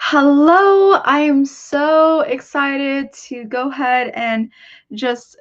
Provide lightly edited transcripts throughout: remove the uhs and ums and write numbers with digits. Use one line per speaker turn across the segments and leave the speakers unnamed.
Hello, I am so excited to go ahead and just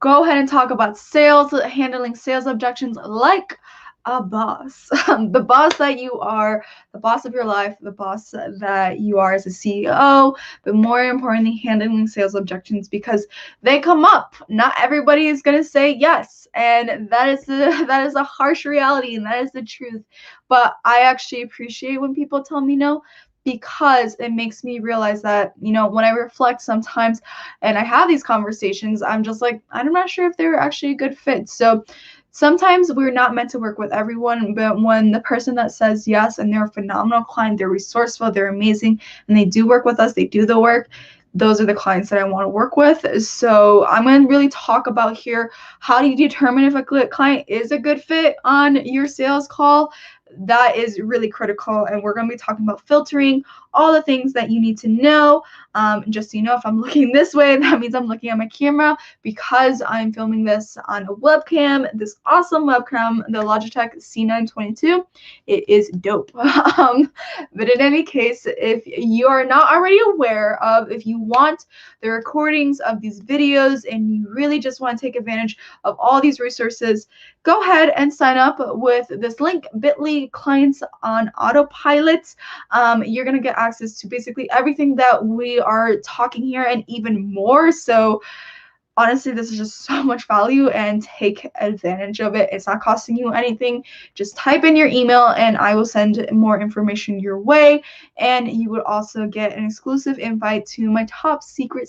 go ahead and talk about sales, handling sales objections like a boss. The boss that you are, the boss of your life, the boss that you are as a CEO, but more importantly, handling sales objections because they come up. Not everybody is going to say yes, and that is a harsh reality, and that is the truth. But I actually appreciate when people tell me no because it makes me realize that, when I reflect sometimes and I have these conversations, I'm just like, I'm not sure if they're actually a good fit. So sometimes we're not meant to work with everyone, but when the person that says yes and they're a phenomenal client, they're resourceful, they're amazing, and they do work with us, they do the work, those are the clients that I want to work with. So I'm going to really talk about here, how do you determine if a client is a good fit on your sales call? That is really critical, and we're going to be talking about filtering, all the things that you need to know. Just so you know, if I'm looking this way, that means I'm looking at my camera because I'm filming this on a webcam, this awesome webcam, the Logitech C922. It is dope. But in any case, if you are not already aware of, if you want the recordings of these videos and you really just want to take advantage of all these resources, go ahead and sign up with this link, bit.ly clients on autopilot. You're going to get access to basically everything that we are talking here and even more. So honestly, this is just so much value, and take advantage of it. It's not costing you anything. Just type in your email and I will send more information your way. And you would also get an exclusive invite to my top secret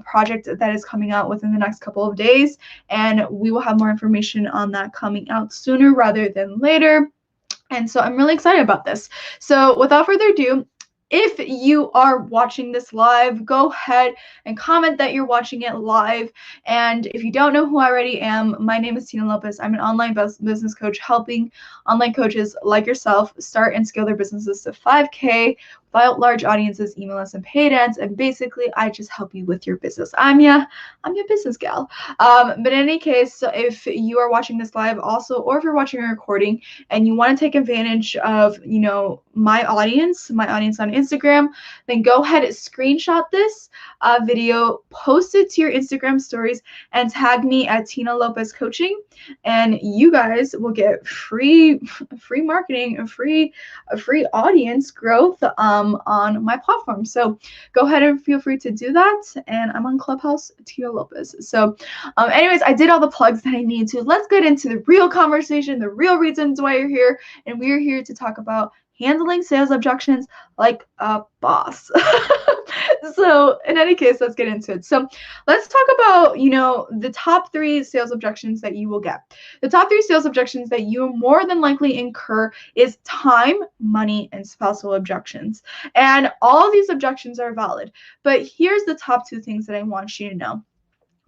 project that is coming out within the next couple of days. And we will have more information on that coming out sooner rather than later. And so I'm really excited about this. So without further ado, if you are watching this live, go ahead and comment that you're watching it live. And if you don't know who I already am, my name is Tina Lopez. I'm an online business coach helping online coaches like yourself start and scale their businesses to 5K without large audiences, email lists, and paid ads. And basically, I just help you with your business. I'm your business gal. But in any case, if you are watching this live also, or if you're watching a recording and you want to take advantage of, my audience on Instagram, then go ahead and screenshot this video, post it to your Instagram stories, and tag me at Tina Lopez Coaching, and you guys will get free marketing, a free audience growth on my platform. So go ahead and feel free to do that. And I'm on Clubhouse, Tina Lopez. So anyways, I did all the plugs that I need to. Let's get into the real conversation, the real reasons why you're here, and we're here to talk about handling sales objections like a boss. So in any case, let's get into it. So let's talk about, the top 3 sales objections that you will get. The top 3 sales objections that you more than likely incur is time, money, and spousal objections. And all of these objections are valid. But here's the top 2 things that I want you to know.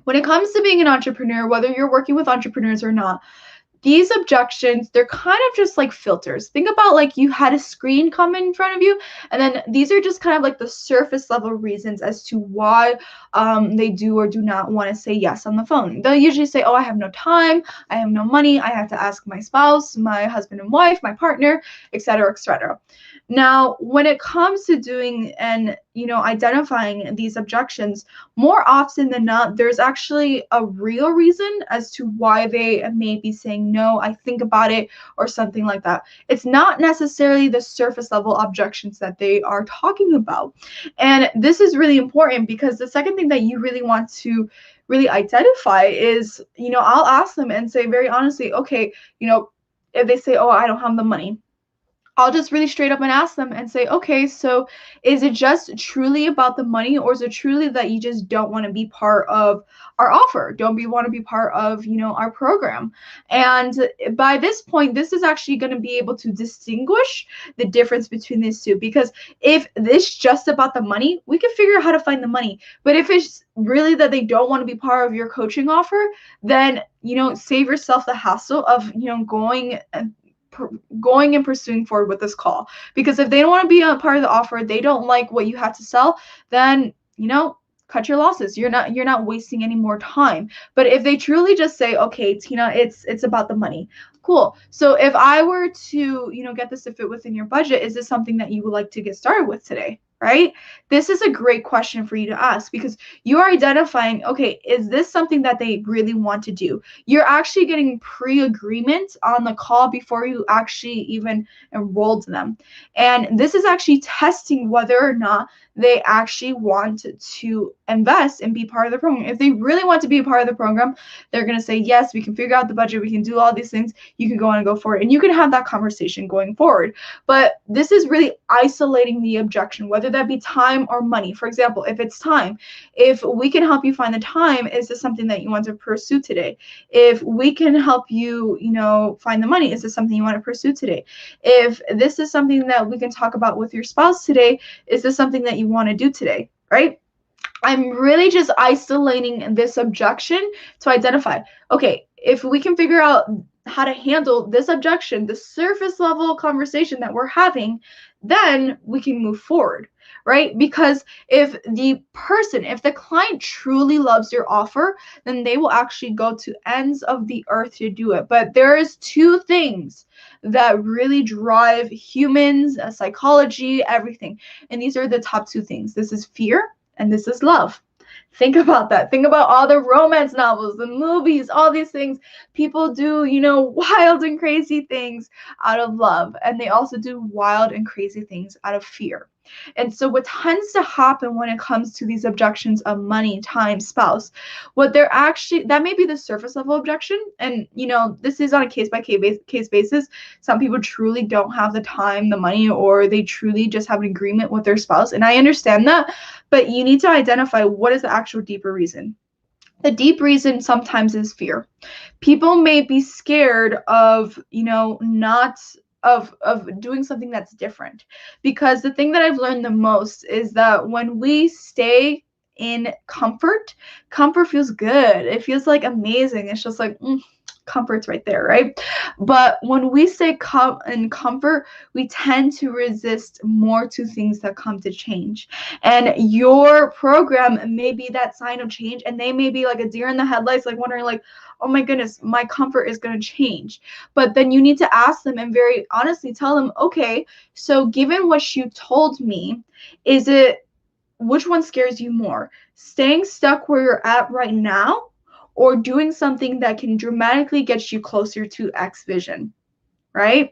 When it comes to being an entrepreneur, whether you're working with entrepreneurs or not, these objections, they're kind of just like filters. Think about like you had a screen come in front of you, and then these are just kind of like the surface level reasons as to why they do or do not want to say yes on the phone. They'll usually say, oh, I have no time, I have no money, I have to ask my spouse, my husband and wife, my partner, etc., etc. Now, when it comes to doing and identifying these objections, more often than not, there's actually a real reason as to why they may be saying no, I think about it, or something like that. It's not necessarily the surface level objections that they are talking about. And this is really important because the second thing that you really want to really identify is, I'll ask them and say very honestly, okay, if they say, oh, I don't have the money, I'll just really straight up and ask them and say, okay, so is it just truly about the money, or is it truly that you just don't want to be part of our offer? Don't want to be part of, our program? And by this point, this is actually going to be able to distinguish the difference between these two, because if it's just about the money, we can figure out how to find the money. But if it's really that they don't want to be part of your coaching offer, then, save yourself the hassle of, going and pursuing forward with this call. Because if they don't want to be a part of the offer, they don't like what you have to sell, then cut your losses. You're not wasting any more time. But if they truly just say, okay, Tina, it's about the money, Cool. So if I were to, get this to fit within your budget, is this something that you would like to get started with today? Right? This is a great question for you to ask because you are identifying, okay, is this something that they really want to do? You're actually getting pre-agreement on the call before you actually even enrolled them. And this is actually testing whether or not they actually want to invest and be part of the program. If they really want to be a part of the program, they're going to say, yes, we can figure out the budget, we can do all these things, you can go on and go for it. And you can have that conversation going forward. But this is really isolating the objection, whether that be time or money. For example, if it's time, if we can help you find the time, is this something that you want to pursue today? If we can help you, find the money, is this something you want to pursue today? If this is something that we can talk about with your spouse today, is this something that you want to do today, right? I'm really just isolating this objection to identify, okay, if we can figure out how to handle this objection, the surface level conversation that we're having, then we can move forward, right? Because if the client truly loves your offer, then they will actually go to ends of the earth to do it. But there is two things that really drive humans, psychology, everything. And these are the top two things. This is fear and this is love. Think about that. Think about all the romance novels, the movies, all these things. People do, wild and crazy things out of love. And they also do wild and crazy things out of fear. And so what tends to happen when it comes to these objections of money, time, spouse, that may be the surface level objection. And, this is on a case by case basis. Some people truly don't have the time, the money, or they truly just have an agreement with their spouse. And I understand that, but you need to identify what is the actual deeper reason. The deep reason sometimes is fear. People may be scared of, not of doing something that's different, because the thing that I've learned the most is that when we stay in comfort feels good. It feels like amazing. It's just like comfort's right there, right? But when we stay in comfort, we tend to resist more to things that come to change. And your program may be that sign of change, and they may be like a deer in the headlights, like wondering like, oh my goodness, my comfort is going to change. But then you need to ask them and very honestly tell them, okay, so given what you told me, which one scares you more? Staying stuck where you're at right now, or doing something that can dramatically get you closer to X vision, right?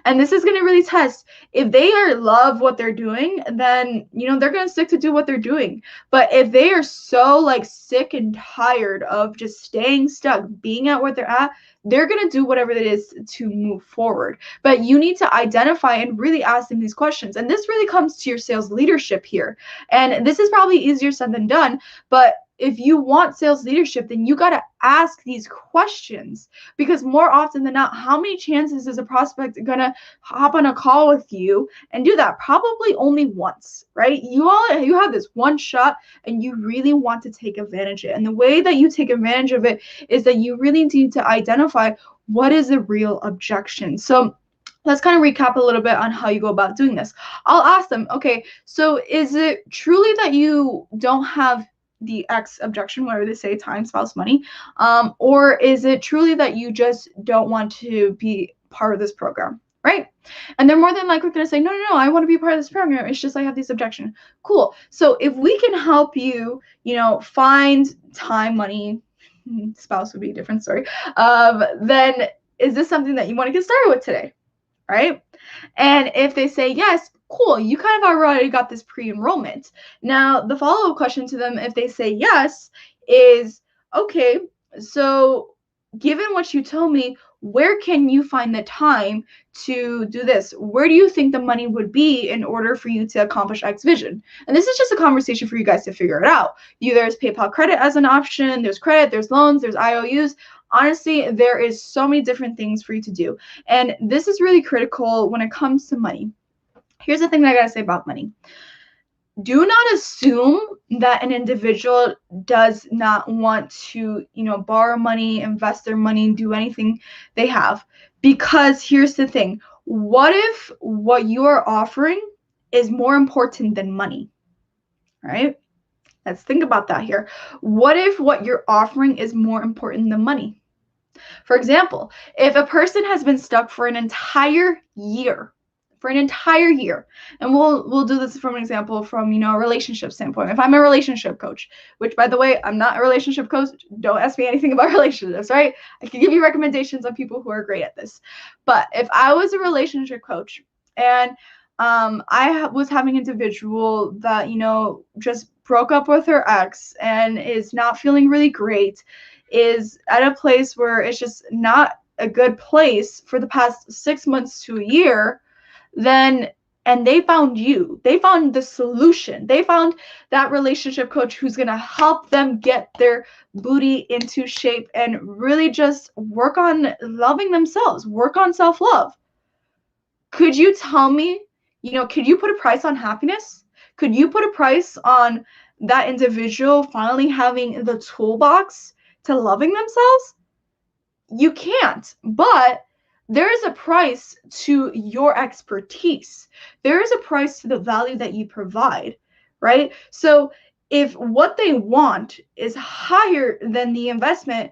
And this is going to really test. If they love what they're doing, then, they're going to stick to do what they're doing. But if they are so like sick and tired of just staying stuck, being at where they're at, they're going to do whatever it is to move forward. But you need to identify and really ask them these questions. And this really comes to your sales leadership here. And this is probably easier said than done, but if you want sales leadership, then you got to ask these questions, because more often than not, how many chances is a prospect going to hop on a call with you and do that? Probably only once, right? You have this one shot and you really want to take advantage of it. And the way that you take advantage of it is that you really need to identify what is the real objection. So let's kind of recap a little bit on how you go about doing this. I'll ask them, okay, so is it truly that you don't have the X objection, whatever they say, time, spouse, money, or is it truly that you just don't want to be part of this program, right? And they're more than likely going to say, no, I want to be part of this program. It's just I have these objections. Cool. So if we can help you, find time, money, spouse would be a different story, then is this something that you want to get started with today, right? And if they say yes, cool, you kind of already got this pre-enrollment. Now, the follow-up question to them, if they say yes, is, okay, so given what you told me, where can you find the time to do this? Where do you think the money would be in order for you to accomplish X vision? And this is just a conversation for you guys to figure it out. There's PayPal credit as an option, there's credit, there's loans, there's IOUs. Honestly, there is so many different things for you to do. And this is really critical when it comes to money. Here's the thing that I gotta say about money. Do not assume that an individual does not want to, borrow money, invest their money, do anything they have. Because here's the thing. What if what you are offering is more important than money, right? Let's think about that here. What if what you're offering is more important than money? For example, if a person has been stuck for an entire year, and we'll do this from an example from, a relationship standpoint. If I'm a relationship coach, which by the way, I'm not a relationship coach, don't ask me anything about relationships, right? I can give you recommendations on people who are great at this. But if I was a relationship coach and I was having an individual that, just broke up with her ex and is not feeling really great, is at a place where it's just not a good place for the past 6 months to a year, then, and they found you, they found the solution, they found that relationship coach who's going to help them get their booty into shape and really just work on loving themselves, work on self-love. Could you tell me, could you put a price on happiness? Could you put a price on that individual finally having the toolbox to loving themselves? You can't, but there is a price to your expertise. There is a price to the value that you provide, right? So if what they want is higher than the investment,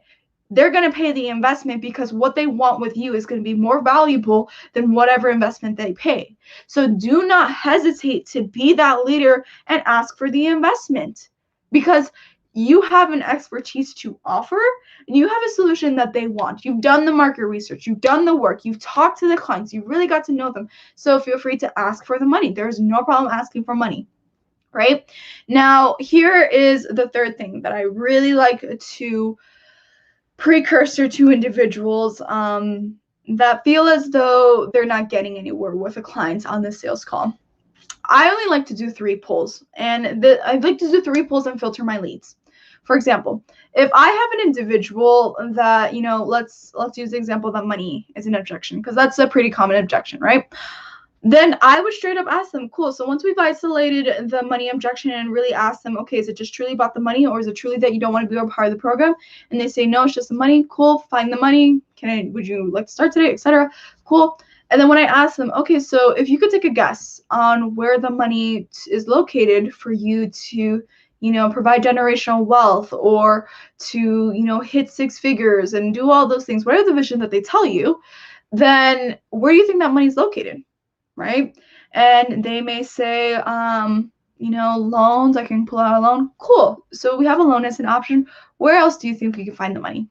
they're going to pay the investment because what they want with you is going to be more valuable than whatever investment they pay. So do not hesitate to be that leader and ask for the investment, because you have an expertise to offer and you have a solution that they want. You've done the market research, you've done the work, you've talked to the clients, you really got to know them. So feel free to ask for the money. There's no problem asking for money, right? Now, here is the third thing that I really like to precursor to individuals that feel as though they're not getting anywhere with a client on the sales call. I only like to do 3 polls, and I like to do 3 polls and filter my leads. For example, if I have an individual that, let's use the example that money is an objection, because that's a pretty common objection, right? Then I would straight up ask them, cool, so once we've isolated the money objection and really ask them, okay, is it just truly about the money, or is it truly that you don't want to be a part of the program? And they say, no, it's just the money. Cool, find the money. Would you like to start today, etc.? Cool. And then when I ask them, okay, so if you could take a guess on where the money is located for you to, provide generational wealth, or to, hit 6 figures and do all those things, whatever the vision that they tell you, then where do you think that money's located? Right? And they may say, loans, I can pull out a loan. Cool. So we have a loan as an option. Where else do you think we can find the money?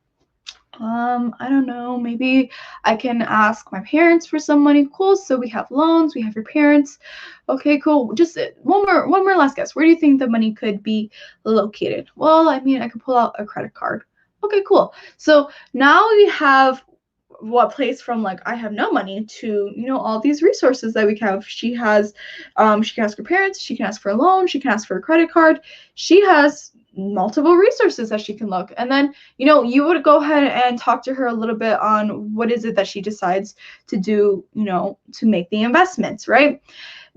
I don't know, maybe I can ask my parents for some money. Cool. So we have loans, we have your parents. Okay, cool. Just one more last guess. Where do you think the money could be located? Well, I could pull out a credit card. Okay, cool. So now we have what plays from like I have no money to all these resources that we have. She can ask her parents, she can ask for a loan, she can ask for a credit card. She has multiple resources that she can look, and then you would go ahead and talk to her a little bit on what is it that she decides to do, to make the investments. Right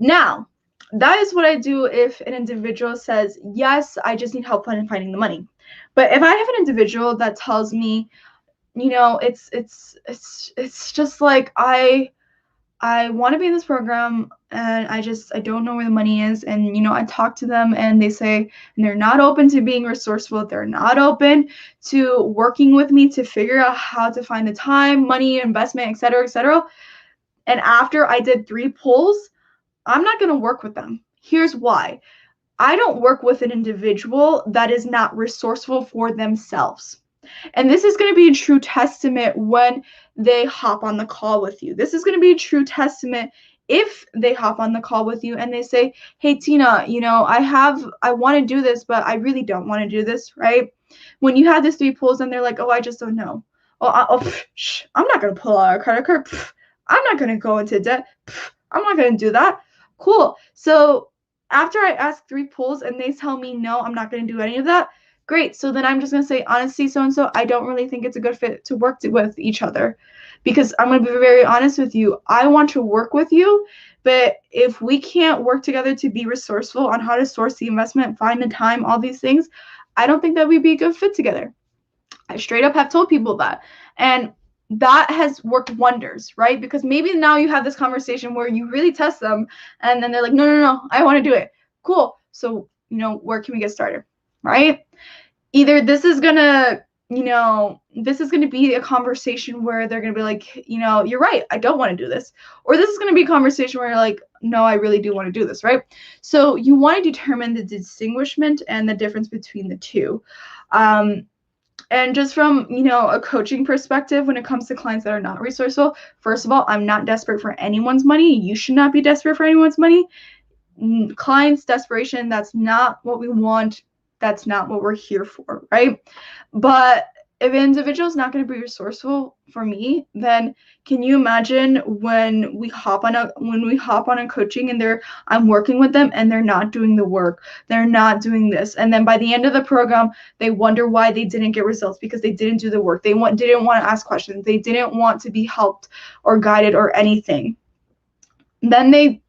now, that is what I do if an individual says, yes, I just need help finding the money. But if I have an individual that tells me, it's just like I want to be in this program and I don't know where the money is, and I talk to them and they say, and they're not open to being resourceful, they're not open to working with me to figure out how to find the time, money, investment, etc., etc. And after I did 3 polls, I'm not going to work with them. Here's why. I don't work with an individual that is not resourceful for themselves. And this is going to be a true testament when they hop on the call with you. This is going to be a true testament if they hop on the call with you and they say, hey, Tina, I want to do this, but I really don't want to do this, right? When you have these 3 polls and they're like, oh, I just don't know. I'm not going to pull out a credit card. I'm not going to go into debt. I'm not going to do that. Cool. So after I ask 3 polls and they tell me, no, I'm not going to do any of that, great. So then I'm just going to say, honestly, so-and-so, I don't really think it's a good fit to work with each other, because I'm going to be very honest with you. I want to work with you, but if we can't work together to be resourceful on how to source the investment, find the time, all these things, I don't think that we'd be a good fit together. I straight up have told people that. And that has worked wonders, right? Because maybe now you have this conversation where you really test them and then they're like, no, I want to do it. Cool. So, where can we get started, right? Either this is going to this is going to be a conversation where they're going to be like, you're right, I don't want to do this. Or this is going to be a conversation where you're like, no, I really do want to do this, right? So you want to determine the distinguishment and the difference between the two. And just from, a coaching perspective, when it comes to clients that are not resourceful, first of all, I'm not desperate for anyone's money. You should not be desperate for anyone's money. Clients' desperation, that's not what we want. That's not what we're here for, right? But if an individual is not going to be resourceful for me, then can you imagine when we hop on a coaching and I'm working with them and they're not doing the work, they're not doing this, and then by the end of the program they wonder why they didn't get results because they didn't do the work. They didn't want to ask questions. They didn't want to be helped or guided or anything. Then they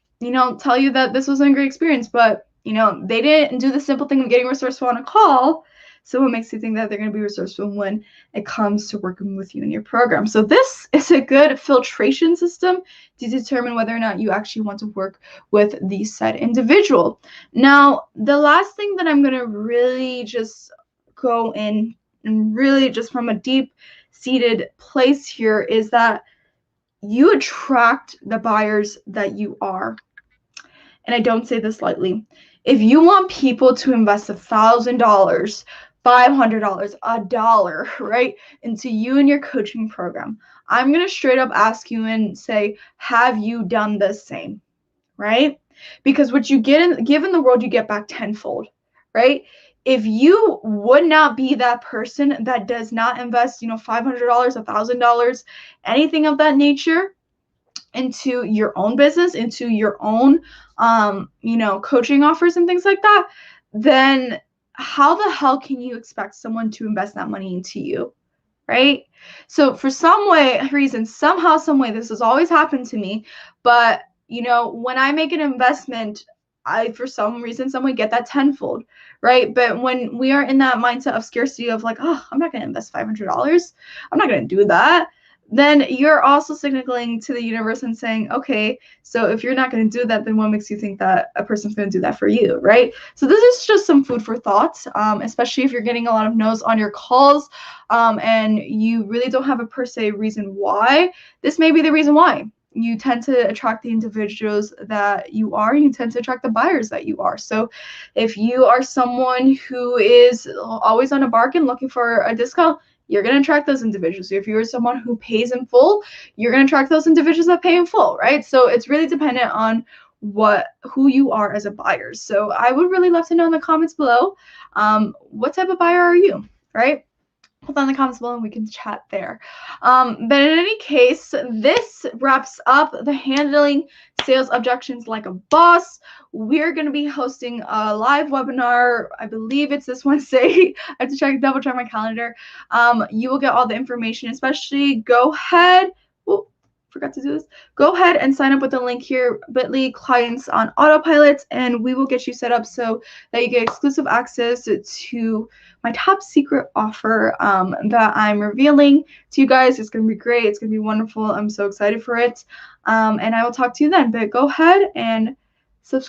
tell you that this wasn't a great experience, but they didn't do the simple thing of getting resourceful on a call. So what makes you think that they're going to be resourceful when it comes to working with you in your program? So this is a good filtration system to determine whether or not you actually want to work with the said individual. Now, the last thing that I'm going to really just go in and really just from a deep-seated place here is that you attract the buyers that you are. And I don't say this lightly. If you want people to invest $1,000, $500, $1, right, into you and your coaching program, I'm going to straight up ask you and say, have you done the same, right? Because what you give in the world, you get back tenfold, right? If you would not be that person that does not invest, $500, $1,000, anything of that nature into your own business, into your own, coaching offers and things like that, then how the hell can you expect someone to invest that money into you, right? So for some reason, somehow, some way, this has always happened to me, but when I make an investment, I, for some reason, some way get that tenfold, right? But when we are in that mindset of scarcity of like, oh, I'm not going to invest $500, I'm not going to do that, then you're also signaling to the universe and saying, okay, so if you're not going to do that, then what makes you think that a person's going to do that for you, right? So this is just some food for thought, especially if you're getting a lot of no's on your calls, and you really don't have a per se reason why. This may be the reason why. You tend to attract the individuals that you are. You tend to attract the buyers that you are. So if you are someone who is always on a bargain looking for a discount, you're going to attract those individuals. If you're someone who pays in full, you're going to attract those individuals that pay in full, right? So it's really dependent on who you are as a buyer. So I would really love to know in the comments below, what type of buyer are you, right? Put that in the comments below and we can chat there. But in any case, this wraps up the handling sales objections like a boss. We're going to be hosting a live webinar. I believe it's this Wednesday. I have to double check my calendar. You will get all the information, especially go ahead. Forgot to do this. Go ahead and sign up with the link here, bit.ly clients on autopilot, and we will get you set up so that you get exclusive access to my top secret offer that I'm revealing to you guys. It's going to be great. It's going to be wonderful. I'm so excited for it. And I will talk to you then, but go ahead and subscribe.